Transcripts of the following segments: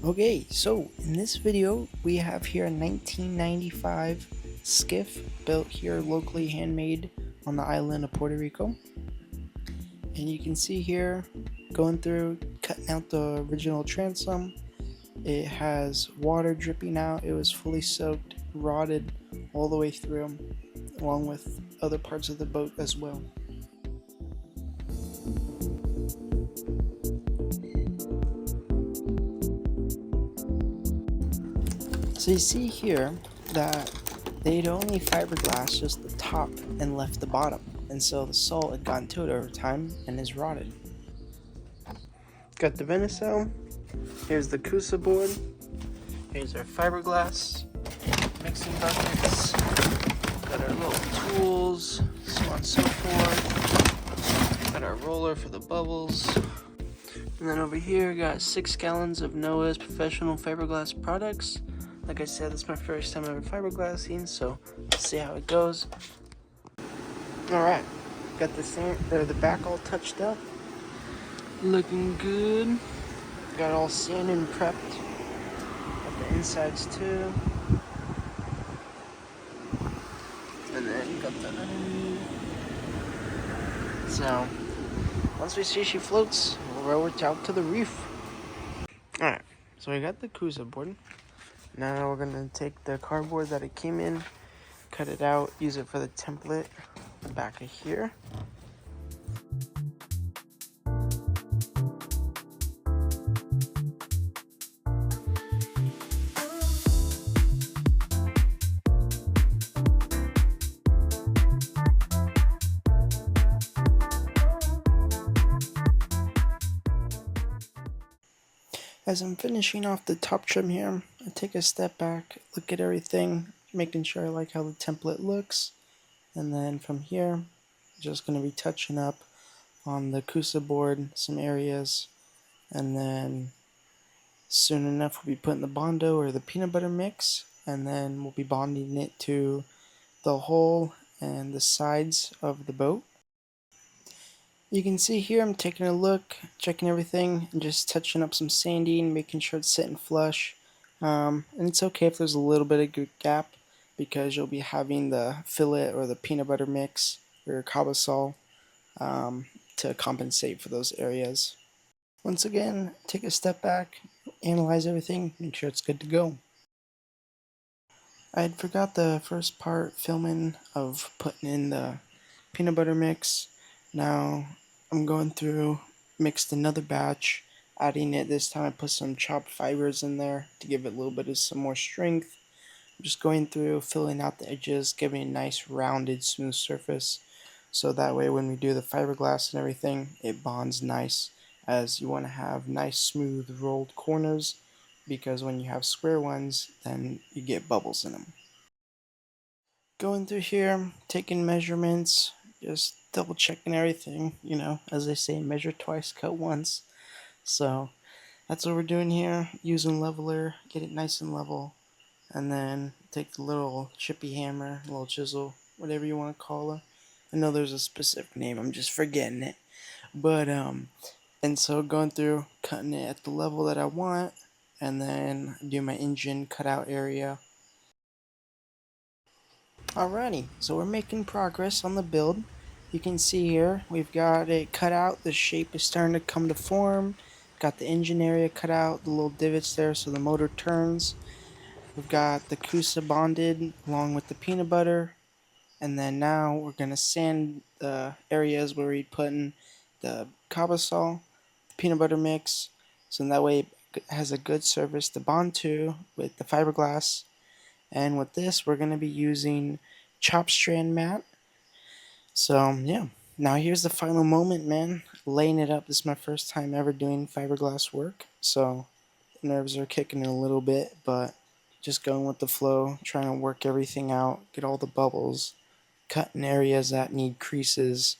Okay, so in this video we have here a 1995 skiff built here locally, handmade on the island of Puerto Rico. And you can see here going through, cutting out the original transom. It has water dripping out. It was fully soaked, rotted all the way through, along with other parts of the boat as well. So you see here that they'd only fiberglass just the top and left the bottom, and so the salt had gotten to it over time and is rotted. Got the Venicel. Here's the Cusa board. Here's our fiberglass mixing buckets. Got our little tools, so on and so forth. Got our roller for the bubbles. And then over here, got 6 gallons of Noah's professional fiberglass products. Like I said, this is my first time ever fiberglassing, so let's see how it goes. Alright, got the back all touched up. Looking good. Got it all sanded and prepped. Got the insides too. And then got the underneath. So, once we see she floats, we'll row it out to the reef. Alright, so we got the Cusa board. Now we're gonna take the cardboard that it came in, cut it out, use it for the template back of here. As I'm finishing off the top trim here, I take a step back, look at everything, making sure I like how the template looks, and then from here, I'm just going to be touching up on the Cusa board, some areas, and then soon enough we'll be putting the Bondo or the peanut butter mix, and then we'll be bonding it to the hull and the sides of the boat. You can see here I'm taking a look, checking everything, and just touching up some sanding, making sure it's sitting flush. And it's okay if there's a little bit of good gap, because you'll be having the fillet or the peanut butter mix or carbasol to compensate for those areas. Once again, take a step back, analyze everything, make sure it's good to go. I had forgot the first part filming of putting in the peanut butter mix. Now I'm going through, mixed another batch, adding it. This time I put some chopped fibers in there to give it a little bit of some more strength. I'm just going through, filling out the edges, giving a nice rounded smooth surface, so that way when we do the fiberglass and everything, it bonds nice, as you want to have nice smooth rolled corners, because when you have square ones, then you get bubbles in them. Going through here, taking measurements, just double checking everything, as they say, measure twice, cut once. So that's what we're doing here, using leveler, get it nice and level, and then take the little chippy hammer, little chisel, whatever you want to call it. I know there's a specific name, I'm just forgetting it. But and so going through, cutting it at the level that I want, and then do my engine cutout area. Alrighty, so we're making progress on the build. You can see here, we've got it cut out, the shape is starting to come to form. Got the engine area cut out, the little divots there so the motor turns. We've got the Cusa bonded along with the peanut butter. And then now we're going to sand the areas where we're putting the carbasol, the peanut butter mix, so that way it has a good surface to bond to with the fiberglass. And with this, we're going to be using chop strand mat. So yeah, now here's the final moment, man. Laying it up. This is my first time ever doing fiberglass work, so nerves are kicking in a little bit, but just going with the flow, trying to work everything out, get all the bubbles, cutting areas that need creases.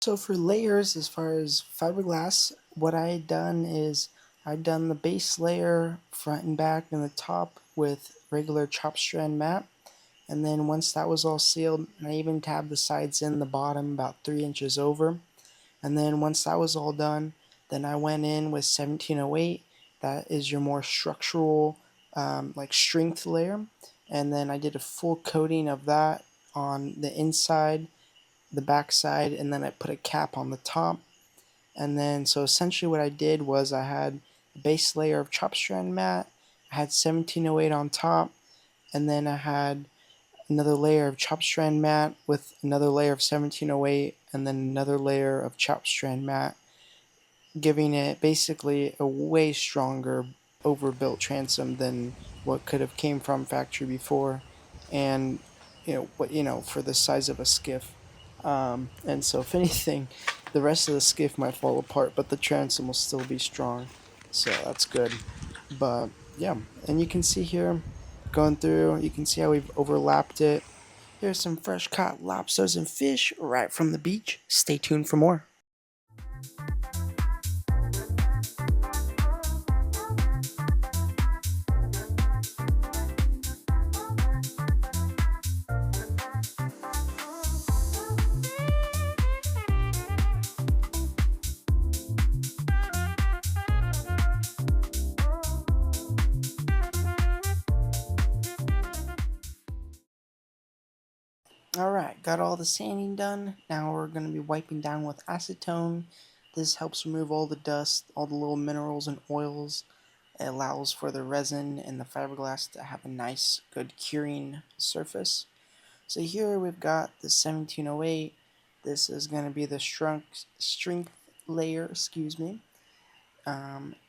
So for layers, as far as fiberglass, what I had done is I'd done the base layer front and back and the top with regular chop strand mat, and then once that was all sealed, I even tabbed the sides in, the bottom about 3 inches over, and then once that was all done, then I went in with 1708 that is your more structural like strength layer. And then I did a full coating of that on the inside, the back side, and then I put a cap on the top. And then so essentially what I did was I had a base layer of chop strand mat, I had 1708 on top, and then I had another layer of chop strand mat with another layer of 1708, and then another layer of chop strand mat, giving it basically a way stronger overbuilt transom than what could have came from factory before, and for the size of a skiff. And so if anything, the rest of the skiff might fall apart, but the transom will still be strong. So that's good. But yeah, and you can see here, going through, you can see how we've overlapped it. Here's some fresh caught lobsters and fish right from the beach. Stay tuned for more. Alright, got all the sanding done. Now we're going to be wiping down with acetone. This helps remove all the dust, all the little minerals and oils. It allows for the resin and the fiberglass to have a nice, good curing surface. So here we've got the 1708. This is going to be the strength layer, excuse me.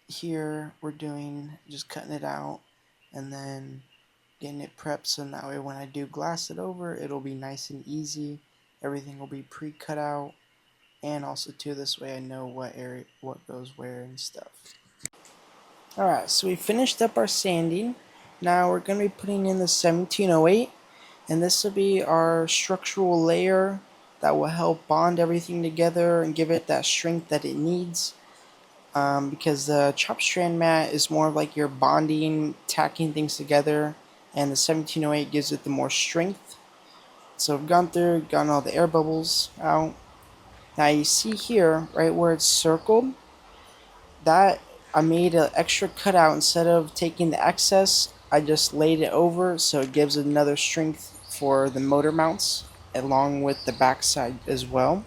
Here we're doing just cutting it out and then getting it prepped so that way when I do glass it over, it'll be nice and easy. Everything will be pre-cut out, and also too, this way I know what goes where and stuff. Alright, so we finished up our sanding. Now we're going to be putting in the 1708, and this will be our structural layer that will help bond everything together and give it that strength that it needs. Because the chop strand mat is more like you're bonding, tacking things together, and the 1708 gives it the more strength. So I've gone through, gotten all the air bubbles out. Now you see here, right where it's circled, that I made an extra cutout. Instead of taking the excess, I just laid it over so it gives another strength for the motor mounts along with the backside as well.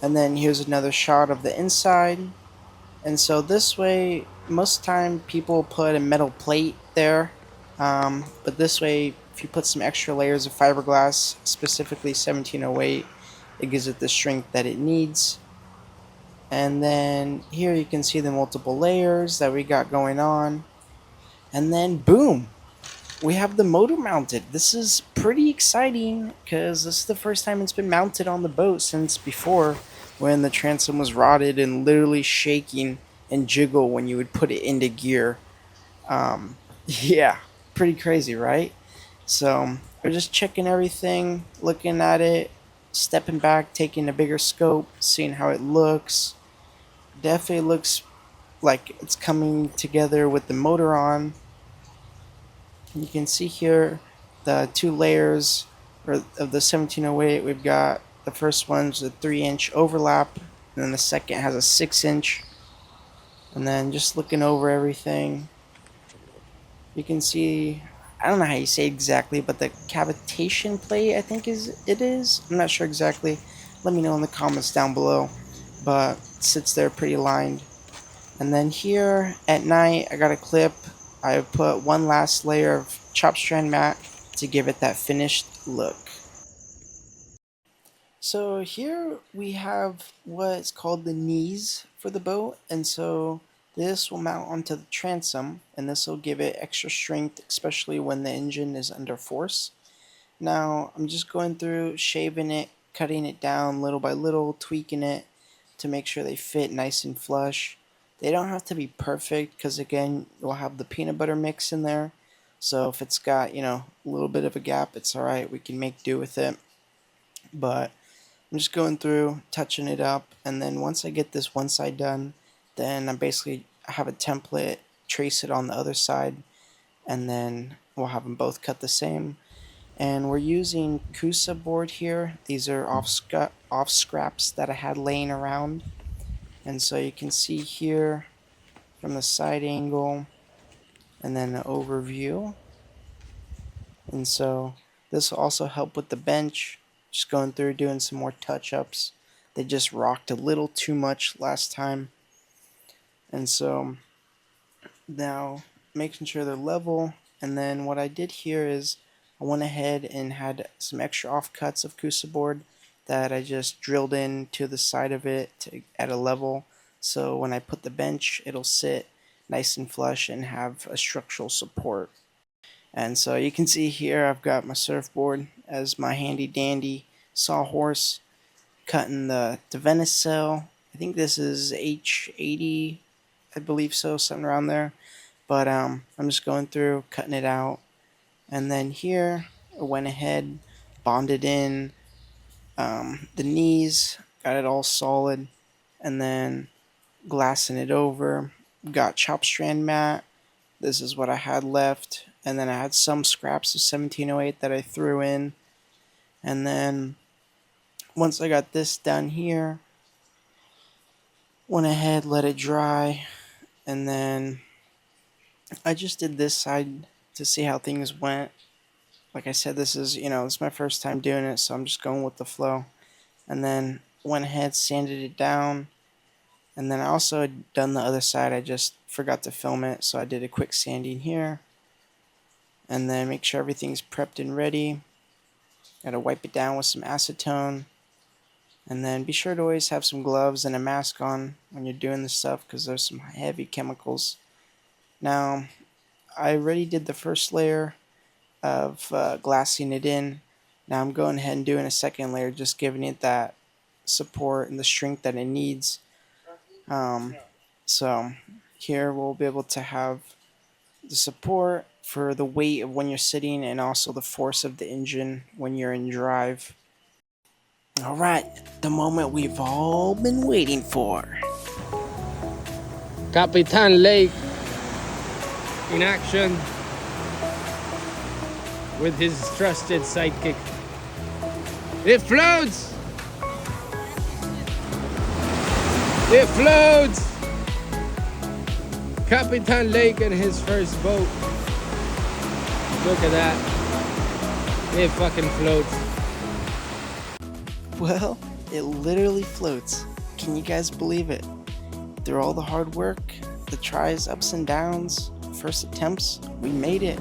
And then here's another shot of the inside. And so this way, most time people put a metal plate there, but this way, if you put some extra layers of fiberglass, specifically 1708, it gives it the strength that it needs. And then here you can see the multiple layers that we got going on. And then boom, we have the motor mounted. This is pretty exciting because this is the first time it's been mounted on the boat since before, when the transom was rotted and literally shaking and jiggle when you would put it into gear. Yeah, pretty crazy, right? So we're just checking everything, looking at it, stepping back, taking a bigger scope, seeing how it looks. Definitely looks like it's coming together with the motor on. You can see here the two layers of the 1708. We've got the first one's a 3-inch overlap, and then the second has a 6-inch. And then just looking over everything, you can see, I don't know how you say it exactly, but the cavitation plate, I think it is. I'm not sure exactly. Let me know in the comments down below. But it sits there pretty lined. And then here at night, I got a clip. I put one last layer of chop strand mat to give it that finished look. So here we have what's called the knees for the boat, and so this will mount onto the transom, and this will give it extra strength, especially when the engine is under force. Now I'm just going through, shaving it, cutting it down little by little, tweaking it to make sure they fit nice and flush. They don't have to be perfect because again, we'll have the peanut butter mix in there. So if it's got, a little bit of a gap, it's alright, we can make do with it. But I'm just going through, touching it up, and then once I get this one side done, then I basically have a template, trace it on the other side, and then we'll have them both cut the same. And we're using Kusa board here. These are off scraps that I had laying around. And so you can see here, from the side angle, and then an overview. And so this will also help with the bench, just going through doing some more touch-ups. They just rocked a little too much last time, and so now making sure they're level. And then what I did here is I went ahead and had some extra offcuts of Kusa board that I just drilled into the side of it at a level, so when I put the bench it'll sit nice and flush and have a structural support. And so you can see here I've got my surfboard as my handy dandy sawhorse, cutting the Venice sail. I think this is H80, I believe so, something around there. But I'm just going through, cutting it out. And then here I went ahead, bonded in the knees, got it all solid, and then glassing it over. Got chop strand mat. This is what I had left, and then I had some scraps of 1708 that I threw in. And then once I got this done here, went ahead, let it dry, and then I just did this side to see how things went. Like I said, this is my first time doing it, so I'm just going with the flow. And then went ahead, sanded it down, and then I also had done the other side. I just forgot to film it, so I did a quick sanding here. And then make sure everything's prepped and ready. Gotta wipe it down with some acetone. And then be sure to always have some gloves and a mask on when you're doing this stuff, because there's some heavy chemicals. Now, I already did the first layer of glassing it in. Now I'm going ahead and doing a second layer, just giving it that support and the strength that it needs. So here we'll be able to have the support for the weight of when you're sitting, and also the force of the engine when you're in drive. Alright, the moment we've all been waiting for. Capitan Lake in action with his trusted sidekick. It floats! It floats! Capitan Lake and his first boat. Look at that. It fucking floats. Well, it literally floats. Can you guys believe it? Through all the hard work, the tries, ups and downs, first attempts, we made it.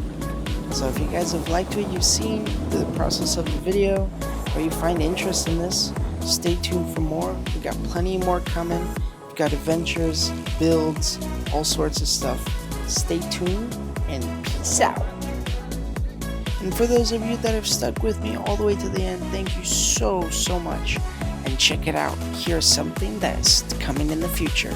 So if you guys have liked what you've seen through the process of the video, or you find interest in this, stay tuned for more. We got plenty more coming. We've got adventures, builds, all sorts of stuff. Stay tuned and peace out. And for those of you that have stuck with me all the way to the end, thank you so much. And check it out. Here's something that's coming in the future.